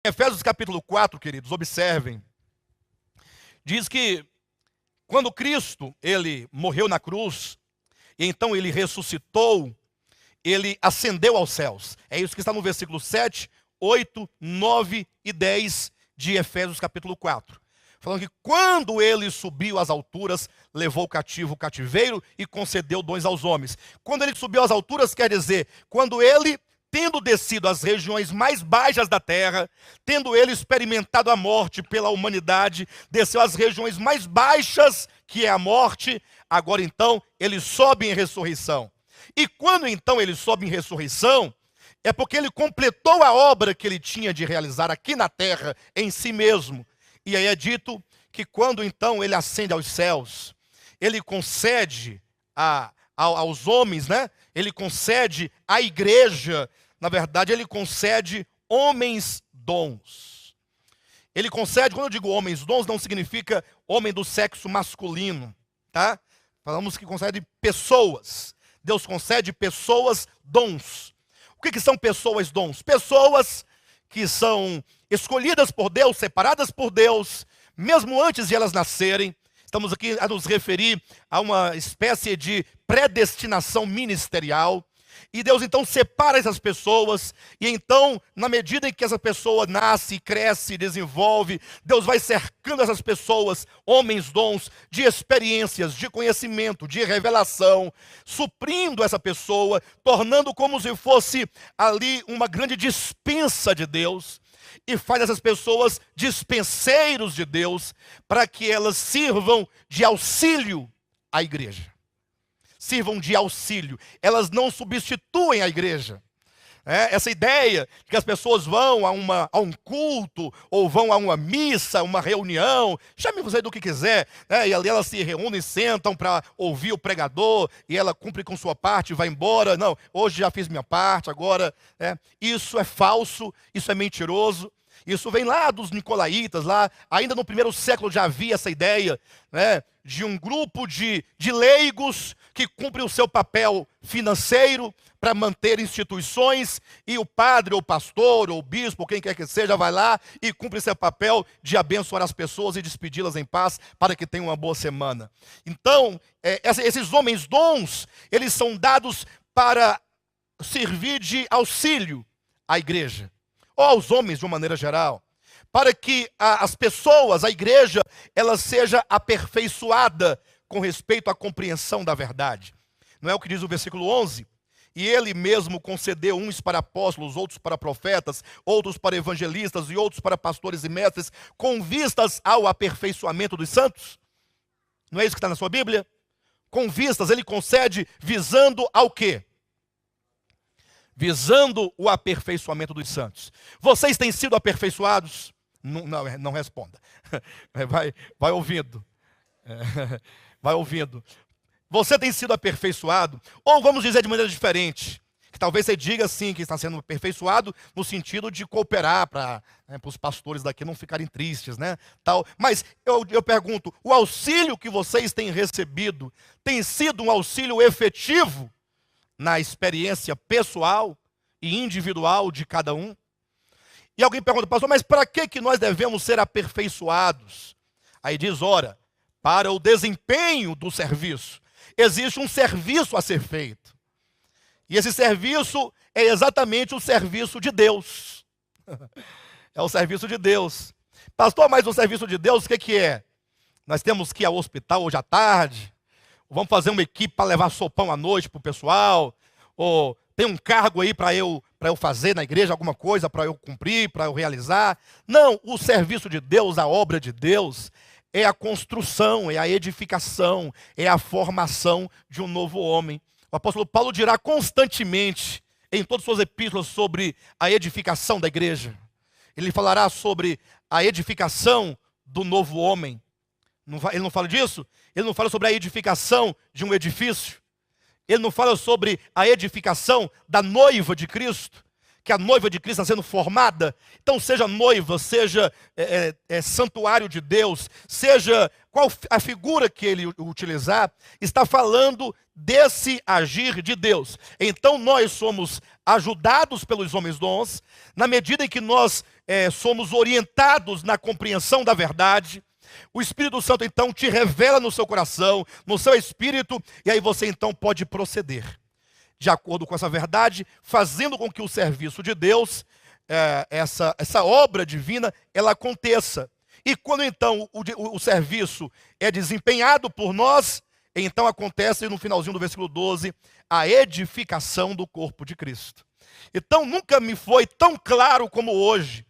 Efésios capítulo 4, queridos, observem. Diz que quando Cristo, ele morreu na cruz, e então ele ressuscitou, ele ascendeu aos céus. É isso que está no versículo 7, 8, 9 e 10 de Efésios capítulo 4. Falando que quando ele subiu às alturas, levou cativo o cativeiro e concedeu dons aos homens. Quando ele subiu às alturas, quer dizer, quando ele, tendo descido às regiões mais baixas da terra, tendo ele experimentado a morte pela humanidade, desceu às regiões mais baixas, que é a morte, agora então ele sobe em ressurreição. E quando então ele sobe em ressurreição, é porque ele completou a obra que ele tinha de realizar aqui na terra, em si mesmo. E aí é dito que quando então ele ascende aos céus, ele concede aos homens, né? Ele concede à igreja, na verdade, ele concede homens dons. Ele concede, quando eu digo homens dons, não significa homem do sexo masculino, tá? Falamos que concede pessoas. Deus concede pessoas dons. O que são pessoas dons? Pessoas que são escolhidas por Deus, separadas por Deus, mesmo antes de elas nascerem. Estamos aqui a nos referir a uma espécie de predestinação ministerial. E Deus então separa essas pessoas, e então, na medida em que essa pessoa nasce, cresce, desenvolve, Deus vai cercando essas pessoas, homens dons, de experiências, de conhecimento, de revelação, suprindo essa pessoa, tornando como se fosse ali uma grande dispensa de Deus, e faz essas pessoas dispenseiros de Deus, para que elas sirvam de auxílio à igreja. Sirvam de auxílio, elas não substituem a igreja. Essa ideia de que as pessoas vão a um culto, ou vão a uma missa, uma reunião, chame você do que quiser, e ali elas se reúnem, sentam para ouvir o pregador, e ela cumpre com sua parte e vai embora. Não, hoje já fiz minha parte, agora... Isso é falso, isso é mentiroso. Isso vem lá dos nicolaítas, lá, ainda no primeiro século já havia essa ideia, de um grupo de leigos que cumprem o seu papel financeiro para manter instituições, e o padre, ou pastor, ou bispo, ou quem quer que seja, vai lá e cumpre seu papel de abençoar as pessoas e despedi-las em paz para que tenham uma boa semana. Então, esses homens dons, eles são dados para servir de auxílio à igreja, ou aos homens de uma maneira geral, para que as pessoas, a igreja, ela seja aperfeiçoada com respeito à compreensão da verdade. Não é o que diz o versículo 11? E ele mesmo concedeu uns para apóstolos, outros para profetas, outros para evangelistas e outros para pastores e mestres, com vistas ao aperfeiçoamento dos santos? Não é isso que está na sua Bíblia? Com vistas, ele concede visando ao quê? Visando o aperfeiçoamento dos santos. Vocês têm sido aperfeiçoados? Não responda. Vai ouvindo. Vai ouvindo. Você tem sido aperfeiçoado? Ou vamos dizer de maneira diferente, que talvez você diga sim que está sendo aperfeiçoado no sentido de cooperar para os pastores daqui não ficarem tristes, né? Tal. Mas eu pergunto, o auxílio que vocês têm recebido tem sido um auxílio efetivo na experiência pessoal e individual de cada um? E alguém pergunta, pastor, mas para que nós devemos ser aperfeiçoados? Aí diz, ora, para o desempenho do serviço. Existe um serviço a ser feito. E esse serviço é exatamente o serviço de Deus. É o serviço de Deus. Pastor, mas o serviço de Deus, o que é? Nós temos que ir ao hospital hoje à tarde, vamos fazer uma equipe para levar sopão à noite para o pessoal, ou tem um cargo aí para eu fazer na igreja alguma coisa, para eu cumprir, para eu realizar. Não, o serviço de Deus, a obra de Deus, é a construção, é a edificação, é a formação de um novo homem. O apóstolo Paulo dirá constantemente, em todas as suas epístolas, sobre a edificação da igreja. Ele falará sobre a edificação do novo homem. Ele não fala disso? Ele não fala sobre a edificação de um edifício. Ele não fala sobre a edificação da noiva de Cristo, que a noiva de Cristo está sendo formada. Então seja noiva, seja santuário de Deus, seja qual a figura que ele utilizar, está falando desse agir de Deus. Então nós somos ajudados pelos homens dons, na medida em que nós somos orientados na compreensão da verdade. O Espírito Santo então te revela no seu coração, no seu espírito, e aí você então pode proceder de acordo com essa verdade, fazendo com que o serviço de Deus, essa obra divina, ela aconteça. E quando então o serviço é desempenhado por nós, então acontece no finalzinho do versículo 12, a edificação do corpo de Cristo. Então nunca me foi tão claro como hoje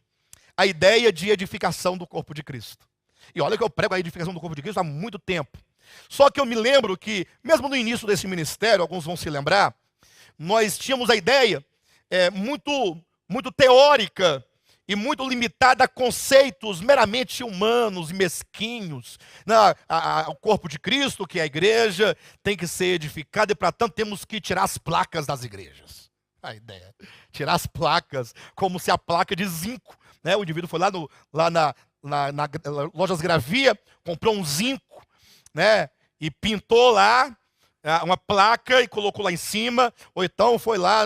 a ideia de edificação do corpo de Cristo. E olha que eu prego a edificação do corpo de Cristo há muito tempo. Só que eu me lembro que, mesmo no início desse ministério, alguns vão se lembrar, nós tínhamos a ideia muito teórica e muito limitada a conceitos meramente humanos e mesquinhos. O corpo de Cristo, que é a igreja, tem que ser edificado e, para tanto, temos que tirar as placas das igrejas. A ideia, tirar as placas, como se a placa de zinco, né? O indivíduo foi lá na Lojas Gravia, comprou um zinco, né? E pintou lá uma placa e colocou lá em cima, ou então foi lá,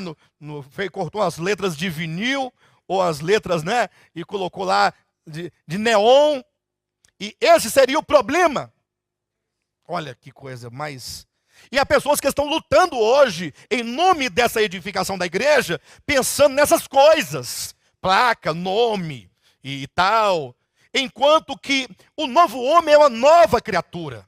cortou as letras de vinil, ou as letras, né? E colocou lá de neon, e esse seria o problema. Olha que coisa mais... E há pessoas que estão lutando hoje, em nome dessa edificação da igreja, pensando nessas coisas, placa, nome e tal, enquanto que o novo homem é uma nova criatura.